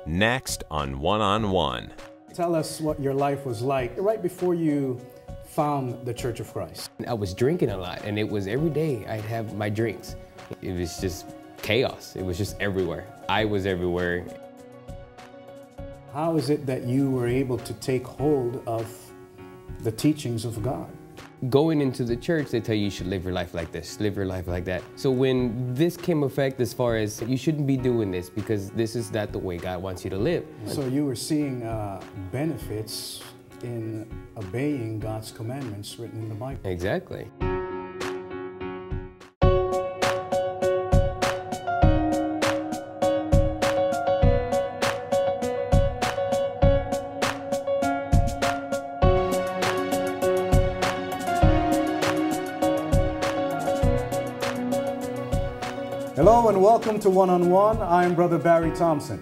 Next on One. Tell us what your life was like right before you found the Church of Christ. I was drinking a lot, and it was every day I'd have my drinks. It was just chaos. It was just everywhere. I was everywhere. How is it that you were able to take hold of the teachings of God? Going into the church, they tell you should live your life like this, live your life like that. So when this came effect as far as you shouldn't be doing this because this is not the way God wants you to live. So you were seeing benefits in obeying God's commandments written in the Bible. Exactly. Hello and welcome to One. I'm Brother Barry Thompson.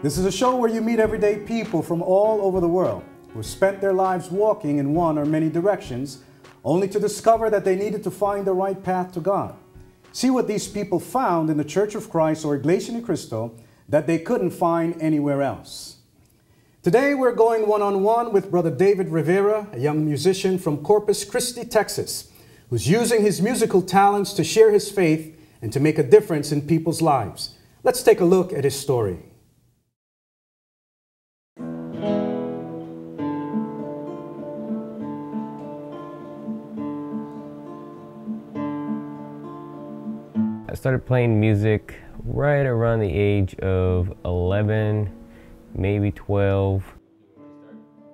This is a show where you meet everyday people from all over the world who spent their lives walking in one or many directions, only to discover that they needed to find the right path to God. See what these people found in the Church of Christ or Iglesia ni Cristo that they couldn't find anywhere else. Today we're going one-on-one with Brother David Rivera, a young musician from Corpus Christi, Texas, who's using his musical talents to share his faith and to make a difference in people's lives. Let's take a look at his story. I started playing music right around the age of 11, maybe 12.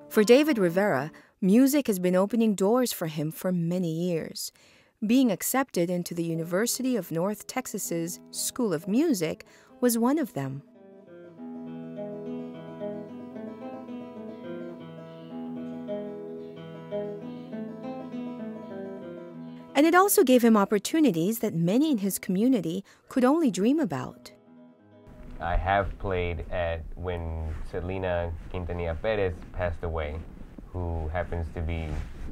For David Rivera, music has been opening doors for him for many years. Being accepted into the University of North Texas's School of Music was one of them. And it also gave him opportunities that many in his community could only dream about. I have played at when Selena Quintanilla Perez passed away, who happens to be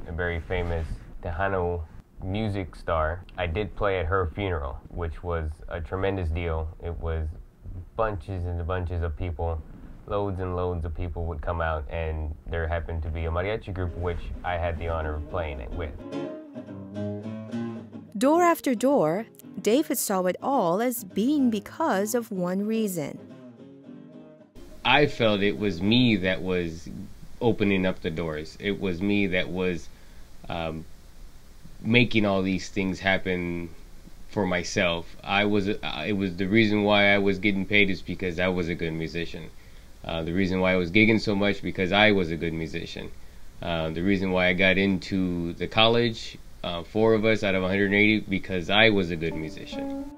a very famous Tejano music star. I did play at her funeral, which was a tremendous deal. It was bunches and bunches of people, loads and loads of people would come out, and there happened to be a mariachi group which I had the honor of playing it with. Door after door, David saw it all as being because of one reason. I felt it was me that was opening up the doors. It was me that was making all these things happen for myself. It was the reason why I was getting paid is because I was a good musician. The reason why I was gigging so much because I was a good musician. The reason why I got into the college, 4 of us out of 180, because I was a good musician.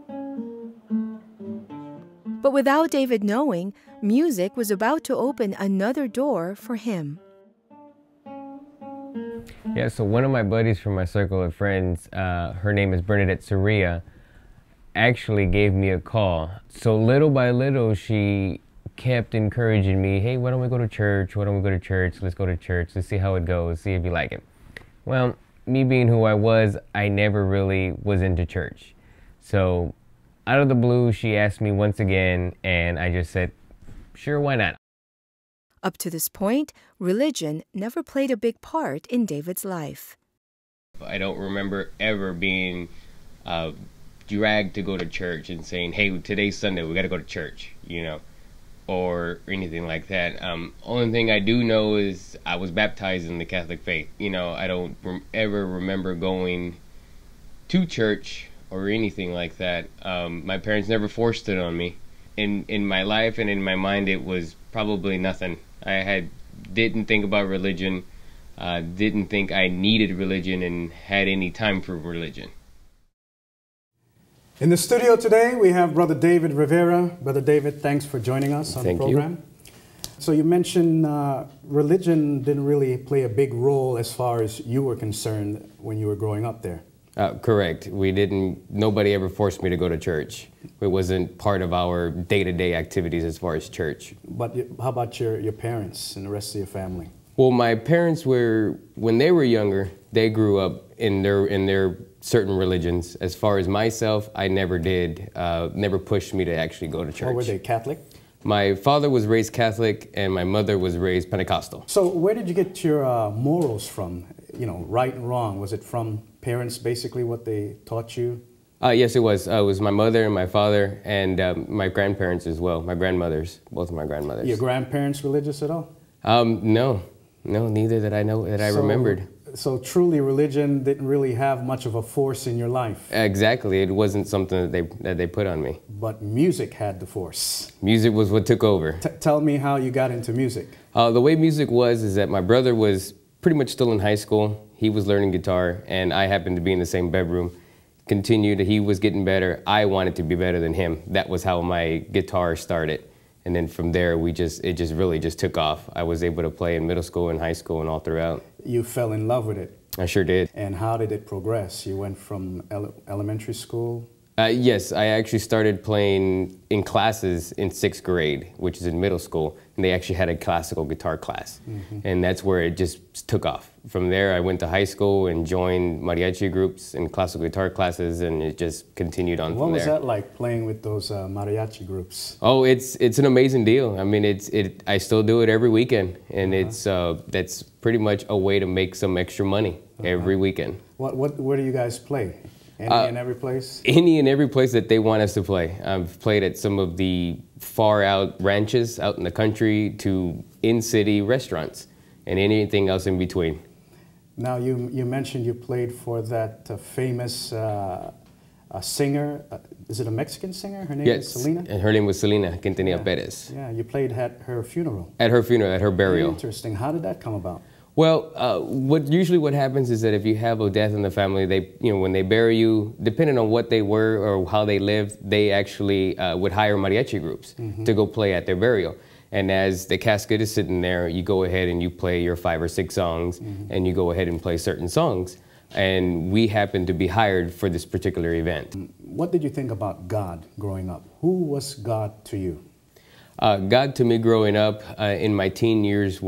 But without David knowing, music was about to open another door for him. Yeah, so one of my buddies from my circle of friends, her name is Bernadette Soria, actually gave me a call. So little by little, she kept encouraging me, hey, why don't we go to church? Why don't we go to church? Let's go to church. Let's see how it goes. See if you like it. Well, me being who I was, I never really was into church. So out of the blue, she asked me once again, and I just said, sure, why not? Up to this point, religion never played a big part in David's life. I don't remember ever being dragged to go to church and saying, hey, today's Sunday, we got to go to church, you know, or anything like that. Only thing I do know is I was baptized in the Catholic faith. You know, I don't ever remember going to church or anything like that. My parents never forced it on me. In my life and in my mind, it was probably nothing. I didn't think about religion, didn't think I needed religion and had any time for religion. In the studio today, we have Brother David Rivera. Brother David, thanks for joining us on the program. So you mentioned religion didn't really play a big role as far as you were concerned when you were growing up there. Correct. Nobody ever forced me to go to church. It wasn't part of our day-to-day activities as far as church. But how about your parents and the rest of your family? Well, my parents when they were younger, they grew up in their certain religions. As far as myself, I never did, never pushed me to actually go to church. Or were they Catholic? My father was raised Catholic and my mother was raised Pentecostal. So where did you get your morals from? You know, right and wrong. Was it from parents, basically, what they taught you? Yes, it was. It was my mother and my father and my grandparents as well. My grandmothers, both of my grandmothers. Your grandparents religious at all? No, neither that I know that I remembered. So truly, religion didn't really have much of a force in your life. Exactly, it wasn't something that they put on me. But music had the force. Music was what took over. Tell me how you got into music. The way music was is that my brother was pretty much still in high school. He was learning guitar, and I happened to be in the same bedroom. Continued, he was getting better. I wanted to be better than him. That was how my guitar started. And then from there, it just really took off. I was able to play in middle school and high school and all throughout. You fell in love with it. I sure did. And how did it progress? You went from elementary school? Yes, I actually started playing in classes in 6th grade, which is in middle school, and they actually had a classical guitar class. And that's where it just took off. From there, I went to high school and joined mariachi groups and classical guitar classes, and it just continued on from there. What was that like, playing with those mariachi groups? Oh, it's an amazing deal. I mean, I still do it every weekend, and that's pretty much a way to make some extra money every weekend. Where do you guys play? Any and every place? Any and every place that they want us to play. I've played at some of the far out ranches out in the country to in-city restaurants and anything else in between. Now, you mentioned you played for that famous singer. Is it a Mexican singer? Her name is Selena? And her name was Selena Quintanilla Perez. Yeah, you played at her funeral. At her funeral, at her burial. Interesting. How did that come about? Well, what happens is that if you have a death in the family, when they bury you, depending on what they were or how they lived, they actually would hire mariachi groups to go play at their burial. And as the casket is sitting there, you go ahead and you play your 5 or 6 songs, and you go ahead and play certain songs. And we happened to be hired for this particular event. What did you think about God growing up? Who was God to you? God to me growing up in my teen years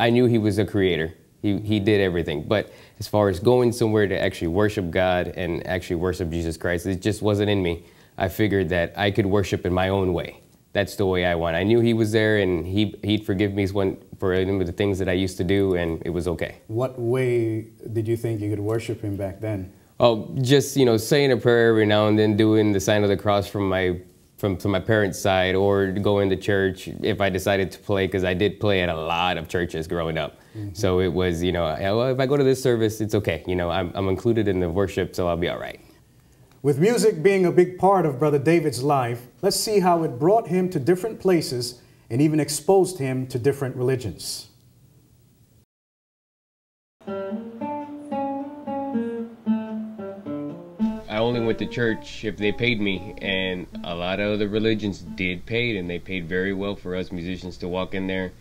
I knew he was a creator. He did everything. But as far as going somewhere to actually worship God and actually worship Jesus Christ, it just wasn't in me. I figured that I could worship in my own way. That's the way I want. I knew he was there, and he'd forgive me for any of the things that I used to do, and it was okay. What way did you think you could worship him back then? Oh, just, saying a prayer every now and then, doing the sign of the cross from my parents' side, or going to church if I decided to play, because I did play at a lot of churches growing up. So it was, well, if I go to this service, it's okay. I'm included in the worship, so I'll be all right. With music being a big part of Brother David's life, let's see how it brought him to different places and even exposed him to different religions. I only went to church if they paid me, and a lot of other religions did pay, and they paid very well for us musicians to walk in there,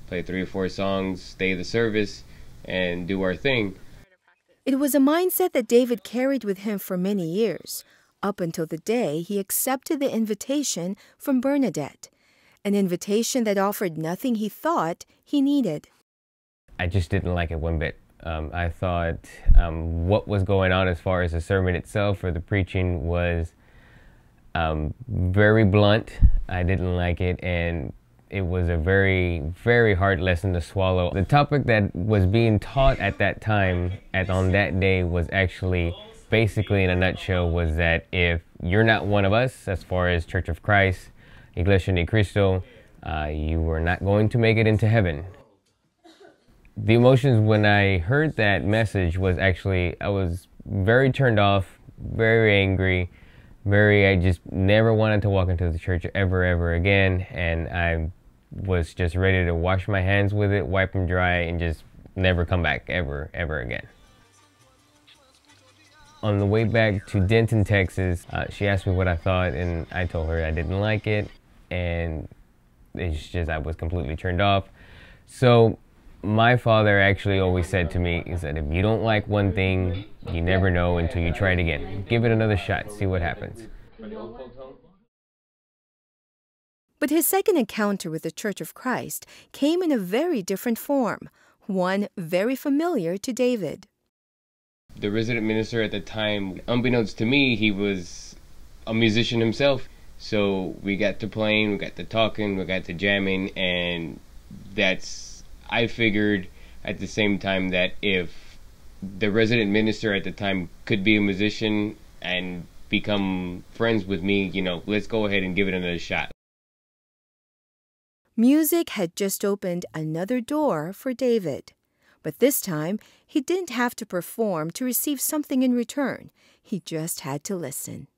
play 3 or 4 songs, stay the service, and do our thing. It was a mindset that David carried with him for many years, up until the day he accepted the invitation from Bernadette, an invitation that offered nothing he thought he needed. I just didn't like it one bit. I thought what was going on as far as the sermon itself or the preaching was very blunt. I didn't like it, and it was a very, very hard lesson to swallow. The topic that was being taught at that time, on that day, was actually, basically in a nutshell, was that if you're not one of us, as far as Church of Christ, Iglesia ni Cristo, you were not going to make it into heaven. The emotions when I heard that message was actually, I was very turned off, very angry, I just never wanted to walk into the church ever again, and I was just ready to wash my hands with it, wipe them dry, and just never come back ever again. On the way back to Denton, Texas, she asked me what I thought, and I told her I didn't like it, and it's just I was completely turned off. So my father actually always said to me, he said, if you don't like one thing, you never know until you try it again. Give it another shot, see what happens. But his second encounter with the Church of Christ came in a very different form, one very familiar to David. The resident minister at the time, unbeknownst to me, he was a musician himself. So we got to playing, we got to talking, we got to jamming, and I figured at the same time that if the resident minister at the time could be a musician and become friends with me, let's go ahead and give it another shot. Music had just opened another door for David. But this time, he didn't have to perform to receive something in return. He just had to listen.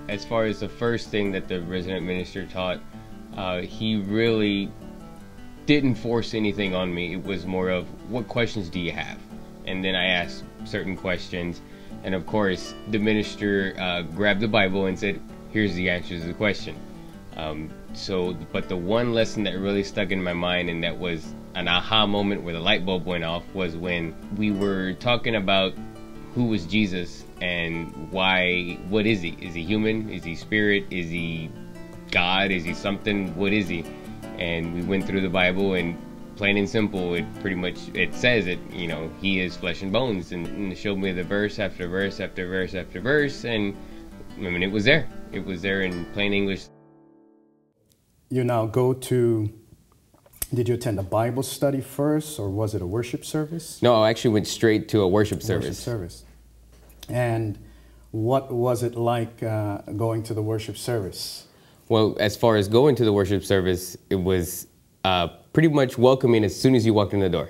As far as the first thing that the resident minister taught, he really didn't force anything on me. It was more of, what questions do you have? And then I asked certain questions. And of course, the minister grabbed the Bible and said, here's the answer to the question. But the one lesson that really stuck in my mind, and that was an aha moment where the light bulb went off, was when we were talking about who was Jesus and what is he? Is he human? Is he spirit? Is he God? Is he something? What is he? And we went through the Bible, and plain and simple, it says it, he is flesh and bones, and it showed me the verse after verse after verse after verse, and I mean, it was there in plain English. You now did you attend a Bible study first, or was it a worship service? No, I actually went straight to a worship service. And what was it like going to the worship service? Well, as far as going to the worship service, it was pretty much welcoming as soon as you walked in the door.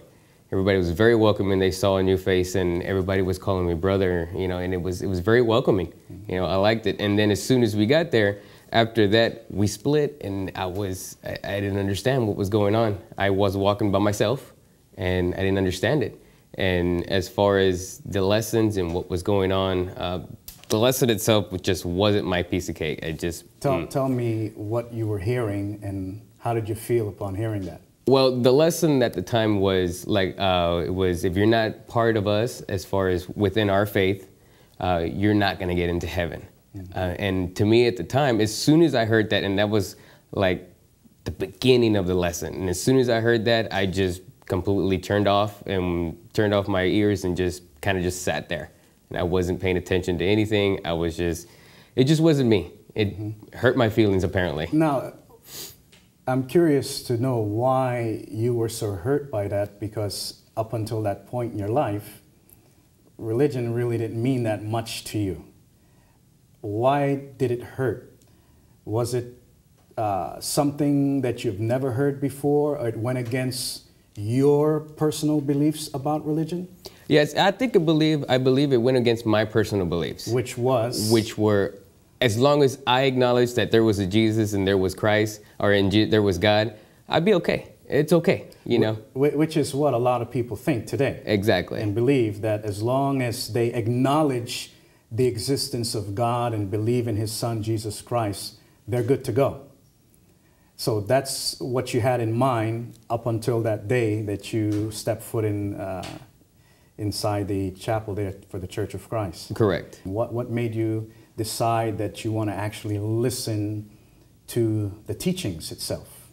Everybody was very welcoming. They saw a new face, and everybody was calling me brother, and it was very welcoming. I liked it. And then as soon as we got there, after that, we split, and I didn't understand what was going on. I was walking by myself, and I didn't understand it. And as far as the lessons and what was going on, the lesson itself just wasn't my piece of cake. Tell me what you were hearing, and how did you feel upon hearing that? Well, the lesson at the time was if you're not part of us, as far as within our faith, you're not going to get into heaven. And to me at the time, as soon as I heard that, and that was like the beginning of the lesson, and as soon as I heard that, I just completely turned off my ears and just kind of just sat there. And I wasn't paying attention to anything. It just wasn't me. It hurt my feelings, apparently. Now, I'm curious to know why you were so hurt by that, because up until that point in your life, religion really didn't mean that much to you. Why did it hurt? Was it something that you've never heard before, or it went against your personal beliefs about religion? Yes, I believe it went against my personal beliefs. Which were, as long as I acknowledged that there was a Jesus and there was Christ, or there was God, I'd be okay. It's okay, Which is what a lot of people think today. Exactly. And believe that as long as they acknowledge the existence of God and believe in his son, Jesus Christ, they're good to go. So that's what you had in mind up until that day that you stepped foot inside the chapel there for the Church of Christ. Correct. What made you decide that you want to actually listen to the teachings itself?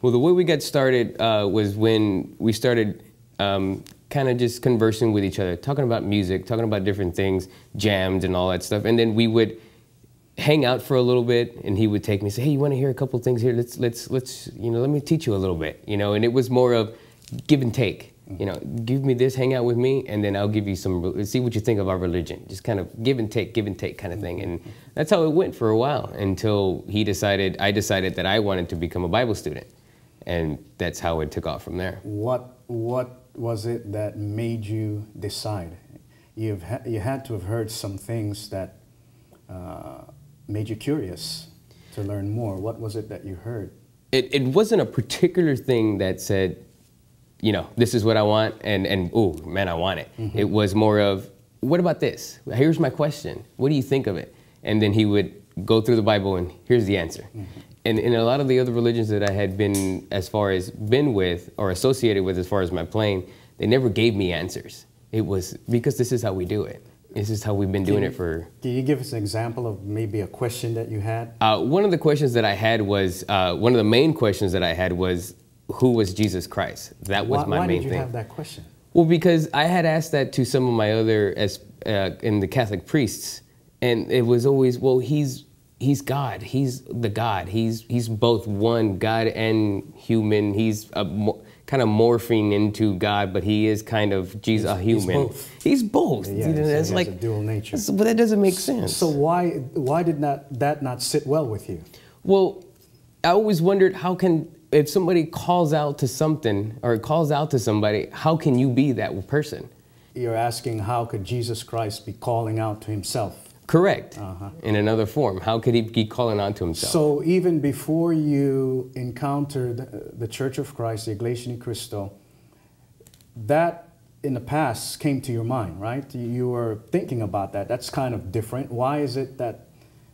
Well, the way we got started was when we started kind of just conversing with each other, talking about music, talking about different things, jams and all that stuff. And then we would hang out for a little bit, and he would take me and say, hey, you want to hear a couple things here? Let's let me teach you a little bit, and it was more of give and take. Give me this, hang out with me, and then I'll give you see what you think of our religion. Just kind of give and take kind of thing. And that's how it went for a while, until I decided that I wanted to become a Bible student. And that's how it took off from there. What was it that made you decide? You had to have heard some things that made you curious to learn more. What was it that you heard? It wasn't a particular thing that said, this is what I want, and oh, man, I want it. It was more of, what about this? Here's my question. What do you think of it? And then he would go through the Bible, and here's the answer. And in a lot of the other religions that I had been with or associated with as far as my playing, they never gave me answers. It was because this is how we do it. This is how we've been doing it for... Can you give us an example of maybe a question that you had? One of the questions that I had was, one of the main questions that I had was, who was Jesus Christ? That was my main thing. Why did you have that question? Well, because I had asked that to some of my other in the Catholic priests, and it was always, well, he's God. He's the God. He's both one, God and human. He's kind of morphing into God, but he is kind of Jesus, a human. He's both. Yeah, you know, so it's he like has a dual nature. But that doesn't make sense. So why did that not sit well with you? Well, I always wondered if somebody calls out to something or calls out to somebody, how can you be that person? You're asking, how could Jesus Christ be calling out to himself? Correct. In another form. How could he be calling on to himself? So even before you encountered the Church of Christ, the Iglesia ni Cristo, that in the past came to your mind, right? You were thinking about that. That's kind of different. Why is it that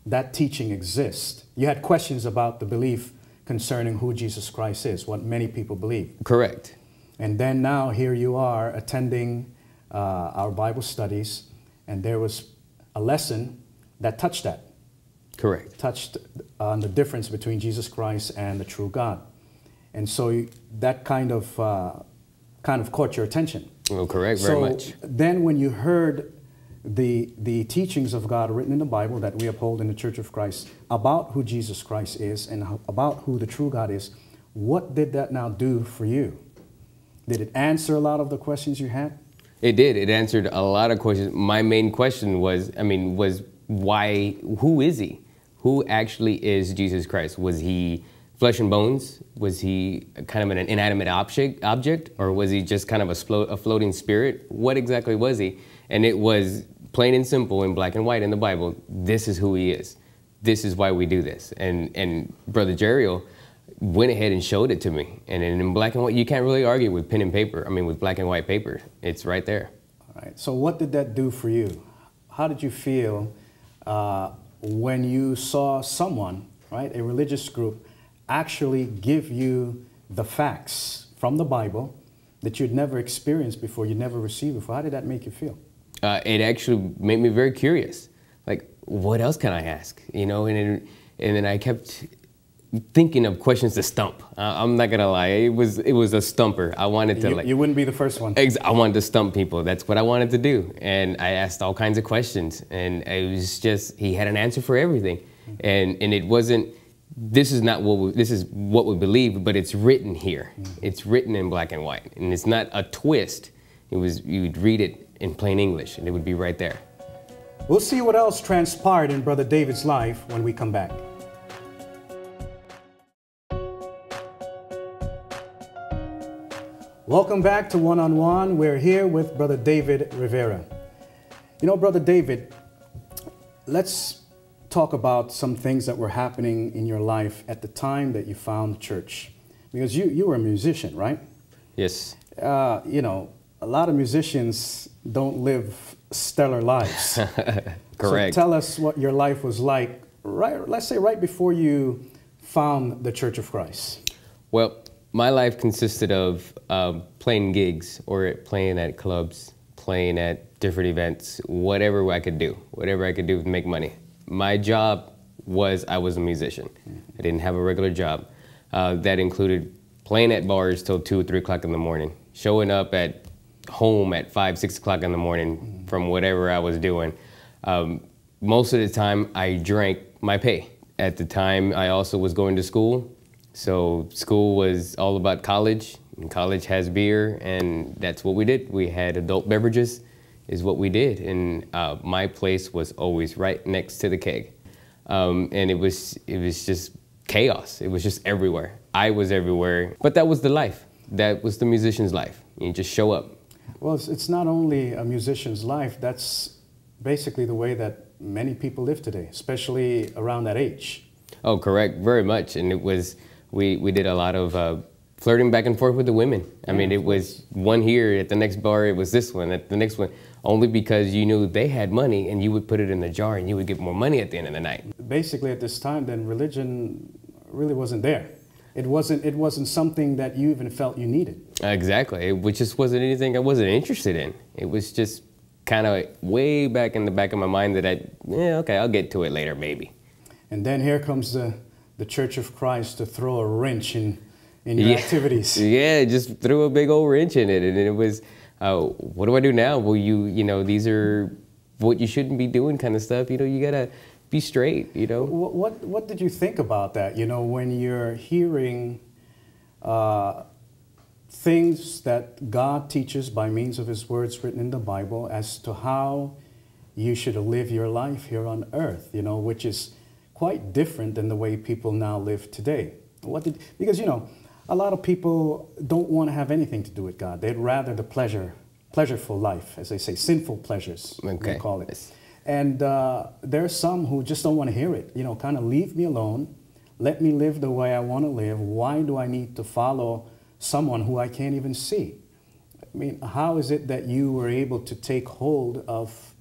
that teaching exists? You had questions about the belief concerning who Jesus Christ is, what many people believe. Correct. And then now here you are attending our Bible studies, and there was a lesson that touched that. Correct. Touched on the difference between Jesus Christ and the true God. And so that kind of caught your attention. Oh, correct, very much. Then when you heard the teachings of God written in the Bible that we uphold in the Church of Christ about who Jesus Christ is and about who the true God is, what did that now do for you? Did it answer a lot of the questions you had? It did. It answered a lot of questions. My main question was why, who is he? Who actually is Jesus Christ? Was he flesh and bones? Was he kind of an inanimate object? Or was he just kind of a floating spirit? What exactly was he? And it was plain and simple in black and white in the Bible. This is who he is. This is why we do this. And Brother Jeriel went ahead and showed it to me. And in black and white, you can't really argue with pen and paper. With black and white paper. It's right there. All right. So what did that do for you? How did you feel when you saw someone, right, a religious group, actually give you the facts from the Bible that you'd never experienced before, you'd never received before? How did that make you feel? It actually made me very curious. Like, what else can I ask? And then I kept thinking of questions to stump. I'm not gonna lie, it was a stumper. I wanted to You wouldn't be the first one. I wanted to stump people. That's what I wanted to do, and I asked all kinds of questions, and it was just he had an answer for everything, and it wasn't. This is what we believe, but it's written here. It's written in black and white, and it's not a twist. You would read it in plain English, and it would be right there. We'll see what else transpired in Brother David's life when we come back. Welcome back to One on One. We're here with Brother David Rivera. Brother David, let's talk about some things that were happening in your life at the time that you found the church. Because you were a musician, right? Yes. A lot of musicians don't live stellar lives. Correct. So tell us what your life was like, let's say right before you found the Church of Christ. Well, my life consisted of playing gigs or playing at clubs, playing at different events, whatever I could do to make money. My job was I was a musician. I didn't have a regular job. That included playing at bars till 2 or 3 o'clock in the morning, showing up at home at 5, 6 o'clock in the morning from whatever I was doing. Most of the time I drank my pay. At the time I also was going to school. So school was all about college, and college has beer, and that's what we did. We had adult beverages is what we did, and my place was always right next to the keg. And it was just chaos. It was just everywhere. I was everywhere, but that was the life. That was the musician's life. You just show up. Well, it's not only a musician's life, that's basically the way that many people live today, especially around that age. Oh, correct, very much, and it was, we did a lot of flirting back and forth with the women. It was one here, at the next bar it was this one, at the next one, only because you knew they had money and you would put it in the jar and you would get more money at the end of the night. Basically at this time then religion really wasn't there. It wasn't something that you even felt you needed. Exactly, it just wasn't anything I wasn't interested in. It was just kind of way back in the back of my mind that okay, I'll get to it later maybe. And then here comes the Church of Christ to throw a wrench in your activities. Yeah, just threw a big old wrench in it, and it was, what do I do now? Well, you know, these are what you shouldn't be doing kind of stuff. You know, you gotta be straight, you know. What did you think about that? You know, when you're hearing things that God teaches by means of His words written in the Bible as to how you should live your life here on earth, you know, which is quite different than the way people now live today. Because, you know, a lot of people don't want to have anything to do with God. They'd rather the pleasureful life, as they say, sinful pleasures, they call it. And there's some who just don't want to hear it, you know, kind of leave me alone, let me live the way I want to live. Why do I need to follow someone who I can't even see? I mean, how is it that you were able to take hold of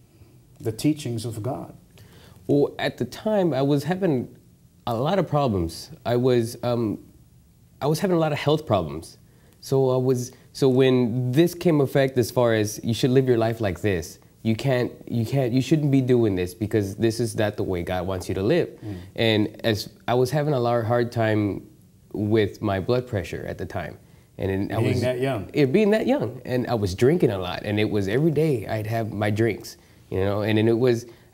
the teachings of God? Well, at the time, I was having a lot of problems. I was having a lot of health problems. So when this came effect, as far as you should live your life like this, you shouldn't be doing this because this is not the way God wants you to live. And as I was having a hard time with my blood pressure at the time. And being that young. Being that young. And I was drinking a lot, and it was every day I'd have my drinks. You know, and then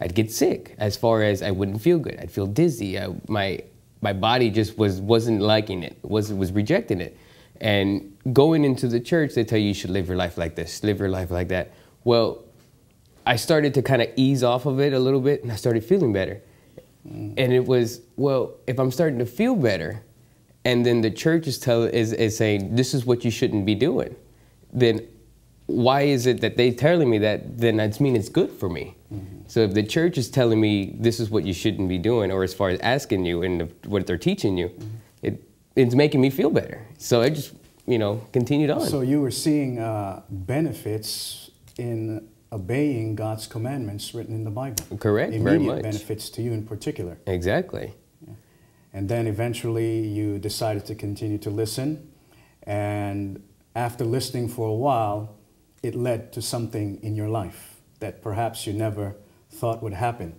I'd get sick, as far as I wouldn't feel good. I'd feel dizzy. My body just wasn't liking it, was rejecting it. And going into the church, they tell you should live your life like this, live your life like that. Well, I started to kind of ease off of it a little bit, and I started feeling better. And it was, well, if I'm starting to feel better, and then the church is saying this is what you shouldn't be doing, then why is it that they're telling me that? Then that means it's good for me. So if the church is telling me this is what you shouldn't be doing, or as far as asking you and what they're teaching you, it's making me feel better. So I just, you know, continued on. So you were seeing benefits in obeying God's commandments written in the Bible. Correct, Immediate very much. benefits to you in particular. Exactly. Yeah. And then eventually you decided to continue to listen, and after listening for a while, it led to something in your life that perhaps you never thought would happen.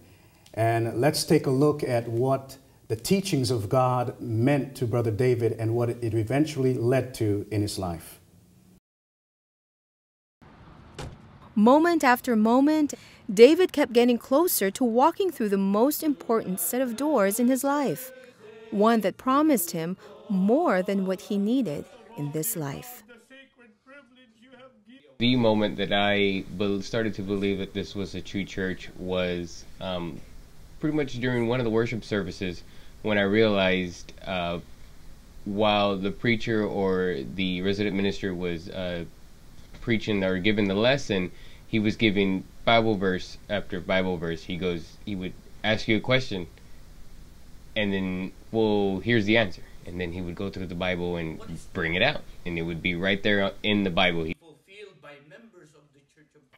And let's take a look at what the teachings of God meant to Brother David and what it eventually led to in his life. Moment after moment, David kept getting closer to walking through the most important set of doors in his life, one that promised him more than what he needed in this life. The moment that I started to believe that this was a true church was pretty much during one of the worship services, when I realized while the preacher or the resident minister was preaching or giving the lesson, he was giving Bible verse after Bible verse. He would ask you a question, and then, well, here's the answer. And then he would go through the Bible and bring it out, and it would be right there in the Bible.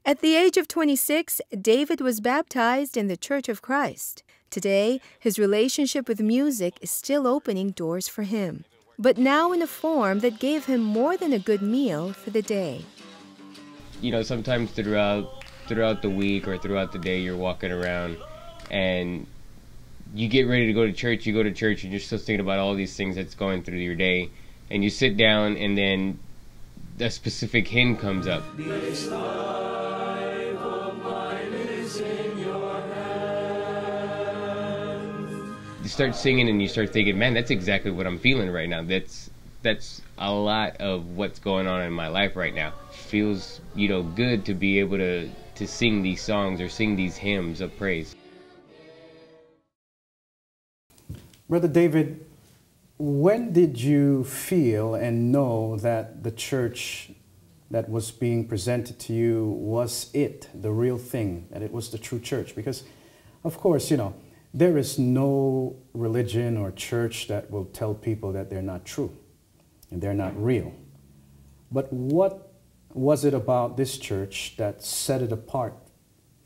At the age of 26, David was baptized in the Church of Christ. Today, his relationship with music is still opening doors for him, but now in a form that gave him more than a good meal for the day. You know, sometimes throughout the week or throughout the day, you're walking around and you get ready to go to church, you go to church, and you're still thinking about all these things that's going through your day, and you sit down, and then a specific hymn comes up. You start singing and you start thinking, man, that's exactly what I'm feeling right now. That's a lot of what's going on in my life right now. Feels, you know, good to be able to sing these songs or sing these hymns of praise. Brother David, when did you feel and know that the church that was being presented to you was it, the real thing, that it was the true church? Because, of course, you know, there is no religion or church that will tell people that they're not true and they're not real. But what was it about this church that set it apart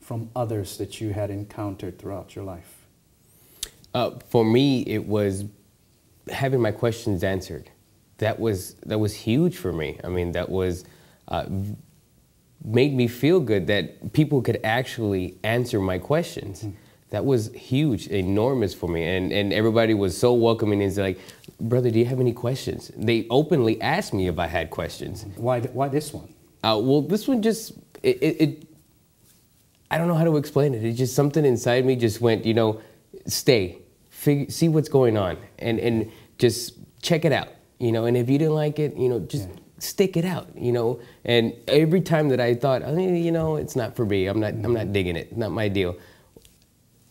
from others that you had encountered throughout your life? For me, it was having my questions answered. That was huge for me. I mean, that was made me feel good that people could actually answer my questions. Mm-hmm. That was huge, enormous for me. And everybody was so welcoming. It's like, brother, do you have any questions? They openly asked me if I had questions. Why this one? Well, this one just, I don't know how to explain it. It's just something inside me just went, you know, stay, see what's going on, and just check it out, you know. And if you didn't like it, you know, just stick it out, you know. And every time that I thought, oh, you know, it's not for me, I'm not digging it, not my deal.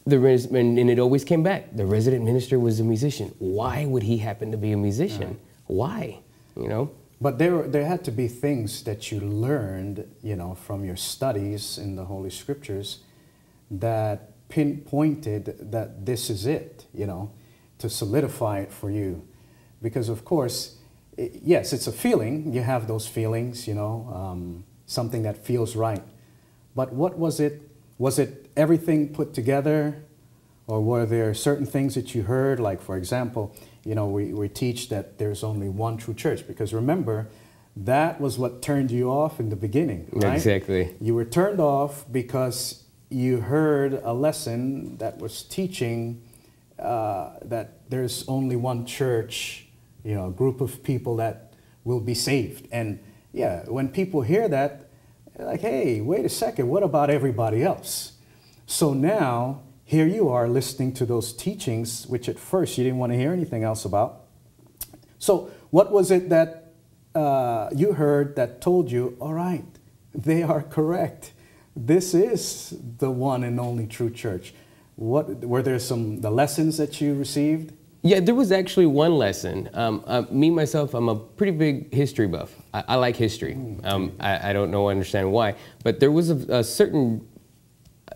And it always came back. The resident minister was a musician. Why would he happen to be a musician? Why, you know? But there had to be things that you learned, you know, from your studies in the Holy Scriptures that pinpointed that this is it, you know, to solidify it for you. Because, of course, yes, it's a feeling. You have those feelings, you know, something that feels right. But what was it? Was it everything put together? Or were there certain things that you heard? Like, for example, you know, we teach that there's only one true church. Because remember, that was what turned you off in the beginning, right? Exactly. You were turned off because you heard a lesson that was teaching that there's only one church, you know, a group of people that will be saved. And yeah, when people hear that, they're like, hey, wait a second, what about everybody else? So now, here you are listening to those teachings, which at first you didn't want to hear anything else about. So what was it that you heard that told you, all right, they are correct. This is the one and only true church. Were there the lessons that you received? Yeah, there was actually one lesson. Me, myself, I'm a pretty big history buff. I like history. I don't know, understand why, but there was a certain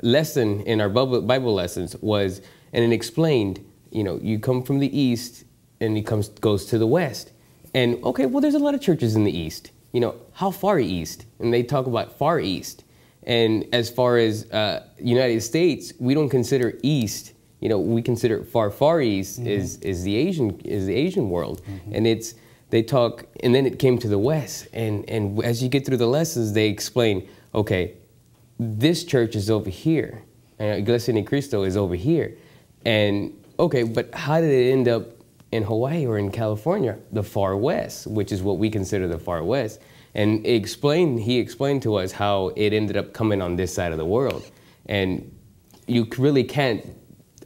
lesson in our Bible lessons was, and it explained, you know, you come from the east and it goes to the west. And okay, well, there's a lot of churches in the east. You know, how far east? And they talk about far east. And as far as United States, we don't consider east. You know, we consider far east is the Asian world, and they talk. And then it came to the west, and as you get through the lessons, they explain, okay, this church is over here, and Iglesia Ni Cristo is over here, and okay, but how did it end up in Hawaii or in California, the far west, which is what we consider the far west? And he explained to us how it ended up coming on this side of the world, and you really can't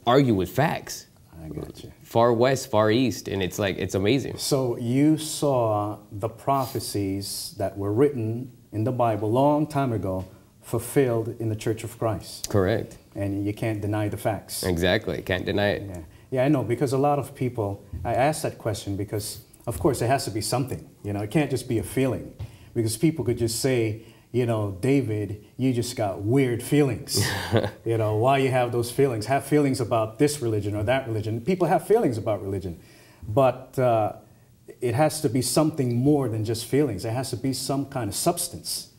argue with facts. I got you. Far west, far east, and it's like, it's amazing. So you saw the prophecies that were written in the Bible a long time ago fulfilled in the Church of Christ. Correct. And you can't deny the facts. Exactly, can't deny it. Yeah, I know, because a lot of people, I asked that question because, of course, it has to be something. You know, it can't just be a feeling. Because people could just say, you know, David, you just got weird feelings. You know, why you have those feelings? Have feelings about this religion or that religion. People have feelings about religion. But it has to be something more than just feelings. It has to be some kind of substance.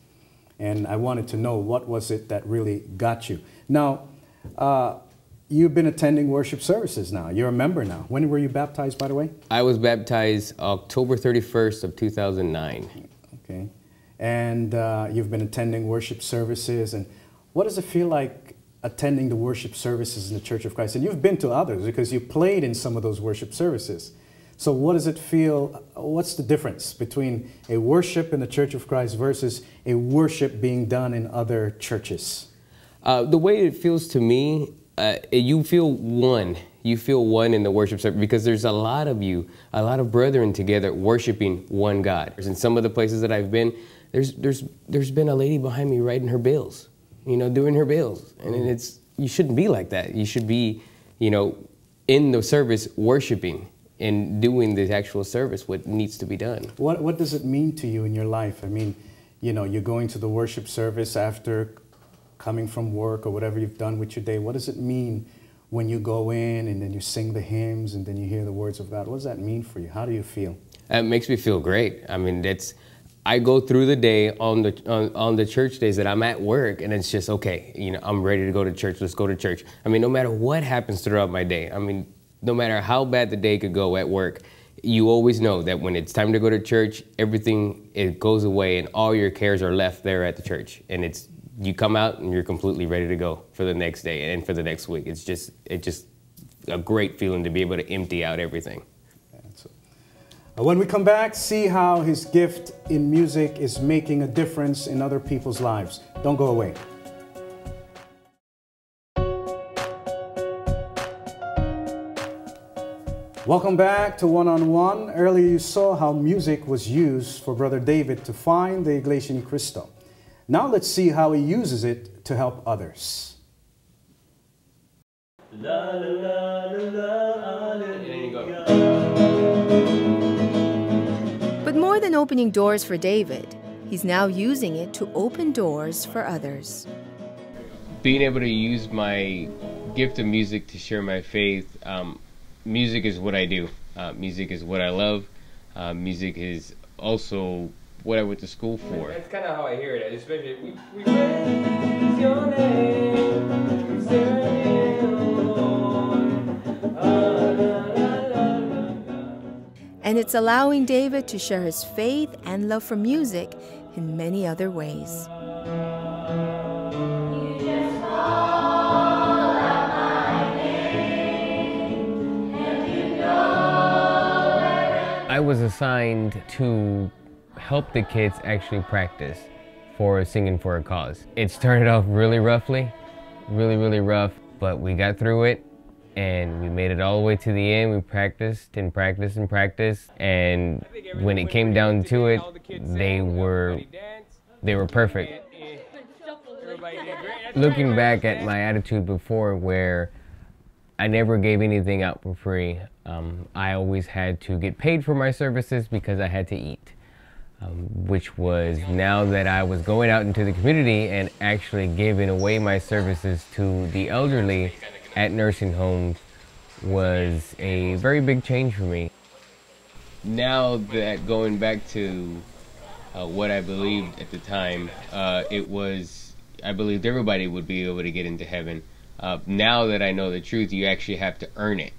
And I wanted to know, what was it that really got you? Now, you've been attending worship services now. You're a member now. When were you baptized, by the way? I was baptized October 31st of 2009. Okay. And you've been attending worship services. And what does it feel like attending the worship services in the Church of Christ? And you've been to others because you played in some of those worship services. So what does it feel, what's the difference between a worship in the Church of Christ versus a worship being done in other churches? The way it feels to me, you feel one. You feel one in the worship service because there's a lot of you, a lot of brethren together worshiping one God. In some of the places that I've been, there's been a lady behind me writing her bills, you know, doing her bills. And you shouldn't be like that. You should be, you know, in the service worshiping and doing the actual service, what needs to be done. What does it mean to you in your life? I mean, you know, you're going to the worship service after coming from work or whatever you've done with your day. What does it mean when you go in and then you sing the hymns and then you hear the words of God? What does that mean for you? How do you feel? It makes me feel great. I mean, I go through the day on the church days that I'm at work, and it's just, okay, you know, I'm ready to go to church. Let's go to church. I mean, no matter what happens throughout my day, I mean, no matter how bad the day could go at work, you always know that when it's time to go to church, everything, it goes away and all your cares are left there at the church. And you come out and you're completely ready to go for the next day and for the next week. It's just a great feeling to be able to empty out everything. When we come back, see how his gift in music is making a difference in other people's lives. Don't go away. Welcome back to One on One. Earlier you saw how music was used for Brother David to find the Iglesia ni Cristo. Now let's see how he uses it to help others. La, la, la, la, la, But more than opening doors for David, he's now using it to open doors for others. Being able to use my gift of music to share my faith, music is what I do. Music is what I love. Music is also what I went to school for. That's kind of how I hear it. Especially, we praise your name, we serve you, Lord. And it's allowing David to share his faith and love for music in many other ways. I was assigned to help the kids actually practice for Singing for a Cause. It started off really roughly, really rough, but we got through it and we made it all the way to the end. We practiced and practiced and practiced, and when it came down to it, they were perfect. Looking back at my attitude before, where I never gave anything out for free. I always had to get paid for my services because I had to eat, which was, now that I was going out into the community and actually giving away my services to the elderly at nursing homes, was a very big change for me. Now that going back to what I believed at the time, I believed everybody would be able to get into heaven. Now that I know the truth, you actually have to earn it.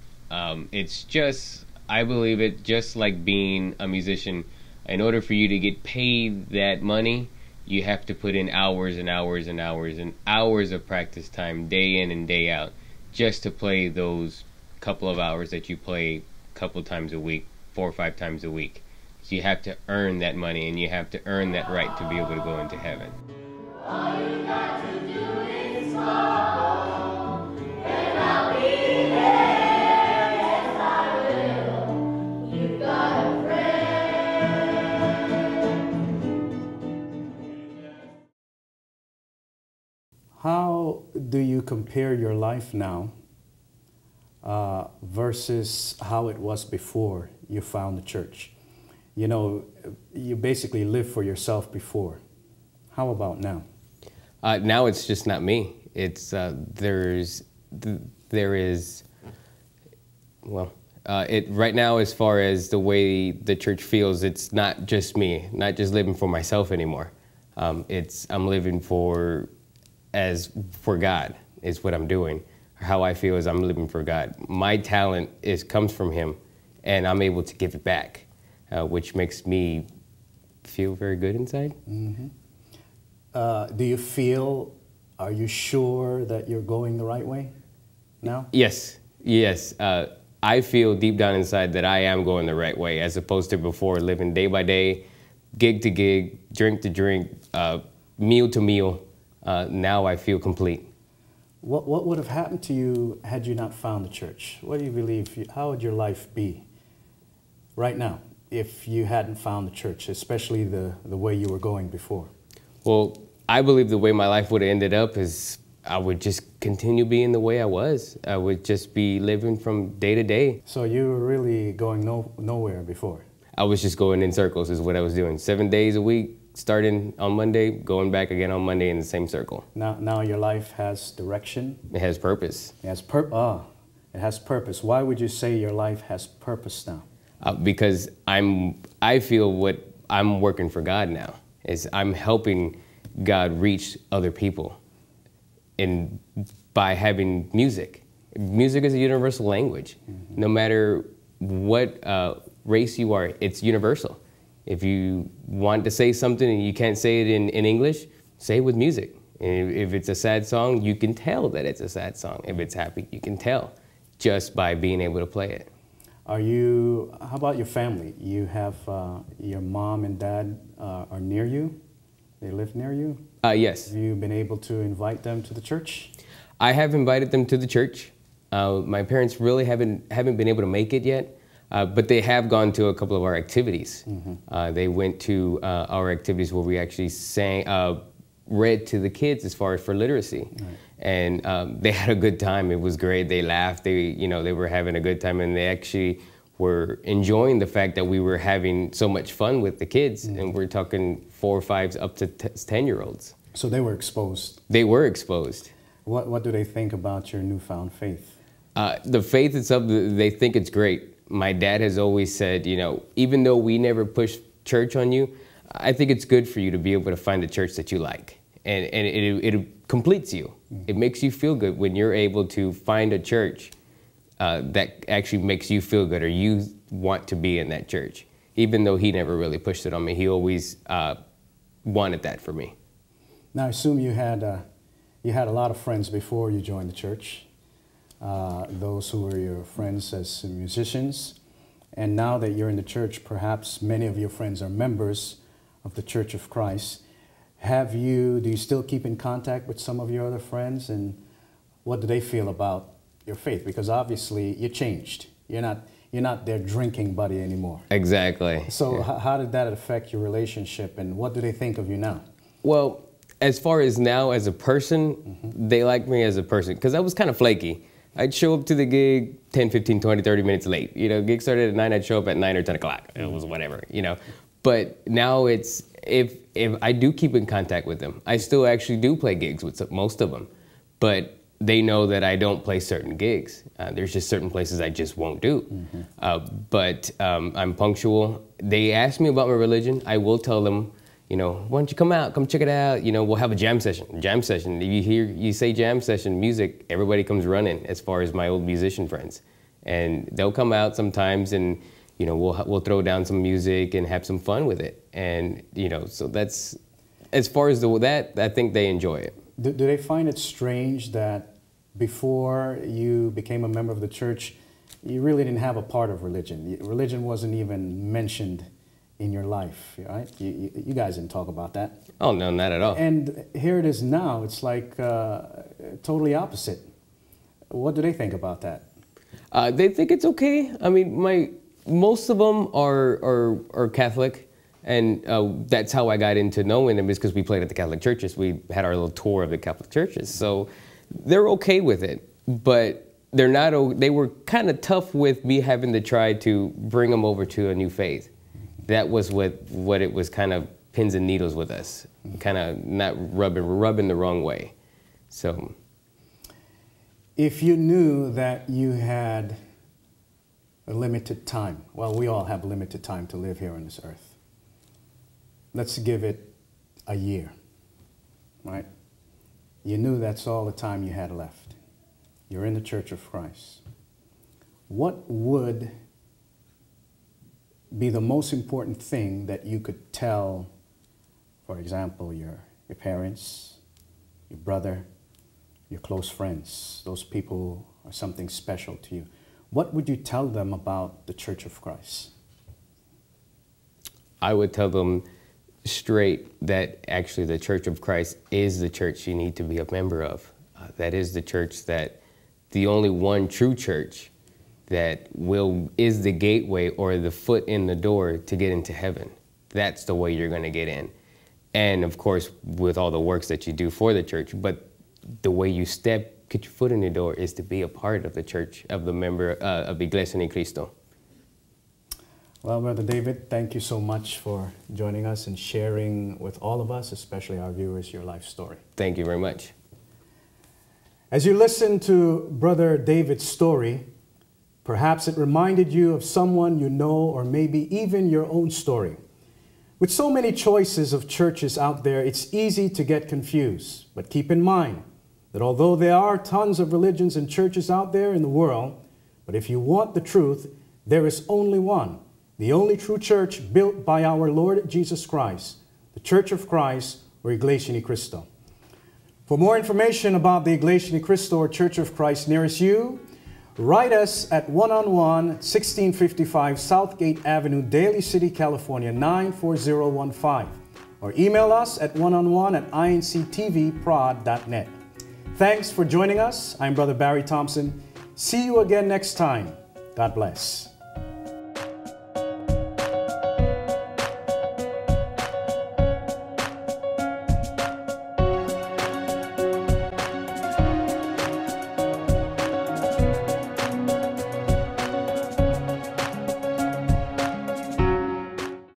It's just, I believe it, just like being a musician. In order for you to get paid that money, you have to put in hours and hours and hours and hours of practice time, day in and day out, just to play those couple of hours that you play a couple times a week, 4 or 5 times a week. So you have to earn that money, and you have to earn that right to be able to go into heaven. All you got to do is call, and I'll be there. Yes, I will. You've got a friend. How do you compare your life now versus how it was before you found the church? You know, you basically lived for yourself before. How about now? Now it's just not me. It's right now, as far as the way the church feels, it's not just me, not just living for myself anymore. I'm living for God is what I'm doing. How I feel is I'm living for God. My talent comes from Him, and I'm able to give it back, which makes me feel very good inside. Mm-hmm. Do you feel, are you sure that you're going the right way now? Yes. I feel deep down inside that I am going the right way, as opposed to before, living day by day, gig to gig, drink to drink, meal to meal. Now I feel complete. What would have happened to you had you not found the church? What do you believe, how would your life be right now if you hadn't found the church, especially the way you were going before? Well, I believe the way my life would have ended up is I would just continue being the way I was. I would just be living from day to day. So you were really going nowhere before? I was just going in circles is what I was doing. 7 days a week, starting on Monday, going back again on Monday in the same circle. Now your life has direction? It has purpose. It has it has purpose. Why would you say your life has purpose now? Because I feel what I'm working for God now. I'm helping God reach other people, and by having music. Music is a universal language. Mm-hmm. No matter what race you are, it's universal. If you want to say something and you can't say it in English, say it with music. And if it's a sad song, you can tell that it's a sad song. If it's happy, you can tell just by being able to play it. How about your family? You have your mom and dad are near you? They live near you? Yes. Have you been able to invite them to the church? I have invited them to the church. My parents really haven't been able to make it yet, but they have gone to a couple of our activities. They went to our activities where we actually read to the kids as far as for literacy. Right. And they had a good time. It was great. They laughed. They were having a good time, and they actually were enjoying the fact that we were having so much fun with the kids. And we're talking 4 or 5 up to 10-year-olds. So they were exposed. They were exposed. What do they think about your newfound faith? The faith itself, they think it's great. My dad has always said, even though we never push church on you, I think it's good for you to be able to find a church that you like. And it completes you. It makes you feel good when you're able to find a church that actually makes you feel good, or you want to be in that church. Even though he never really pushed it on me, he always wanted that for me. Now, I assume you had a lot of friends before you joined the church, those who were your friends as musicians. And now that you're in the church, perhaps many of your friends are members of the Church of Christ. Do you still keep in contact with some of your other friends, and what do they feel about your faith? Because obviously you changed. You're not their drinking buddy anymore. Exactly. So how did that affect your relationship, and what do they think of you now? Well, as far as now as a person, they like me as a person, because I was kind of flaky. I'd show up to the gig 10, 15, 20, 30 minutes late. Gig started at 9, I'd show up at 9 or 10 o'clock. It was whatever, But now it's, if I do keep in contact with them, I still actually do play gigs with most of them, but they know that I don't play certain gigs. There's just certain places I just won't do. But I'm punctual. They ask me about my religion. I will tell them, why don't you come out, come check it out. We'll have a jam session. If you say jam session music, everybody comes running as far as my old musician friends. And they'll come out sometimes, and we'll throw down some music and have some fun with it. And, so that's, as far as that, I think they enjoy it. Do they find it strange that before you became a member of the church, you really didn't have a part of religion? Religion wasn't even mentioned in your life, right? You guys didn't talk about that. Oh, no, not at all. And here it is now. It's like totally opposite. What do they think about that? They think it's okay. I mean, most of them are Catholic, and that's how I got into knowing them, is because we played at the Catholic churches. We had our little tour of the Catholic churches, so they're okay with it. But they're not. They were kind of tough with me having to try to bring them over to a new faith. That was what it was, kind of pins and needles with us, kind of not rubbing the wrong way. So, if you knew that you had a limited time, well, we all have limited time to live here on this earth. Let's give it a year, right? You knew that's all the time you had left. You're in the Church of Christ. What would be the most important thing that you could tell, for example, your parents, your brother, your close friends, those people who are something special to you? What would you tell them about the Church of Christ? I would tell them straight that actually the Church of Christ is the church you need to be a member of. That is the church, that the only one true church that is the gateway or the foot in the door to get into heaven. That's the way you're going to get in. And of course, with all the works that you do for the church, but the way you get your foot in the door is to be a part of the church, of the member of Iglesia ni Cristo. Well, Brother David, thank you so much for joining us and sharing with all of us, especially our viewers, your life story. Thank you very much. As you listen to Brother David's story, perhaps it reminded you of someone you know, or maybe even your own story. With so many choices of churches out there, it's easy to get confused. But keep in mind that although there are tons of religions and churches out there in the world, but if you want the truth, there is only one, the only true church built by our Lord Jesus Christ, the Church of Christ, or Iglesia ni Cristo. For more information about the Iglesia ni Cristo, or Church of Christ nearest you, Write us at 1-on-1, 1655 Southgate Avenue, Daly City, California, 94015. Or email us at oneonone@inctvprod.net. Thanks for joining us. I'm Brother Barry Thompson. See you again next time. God bless.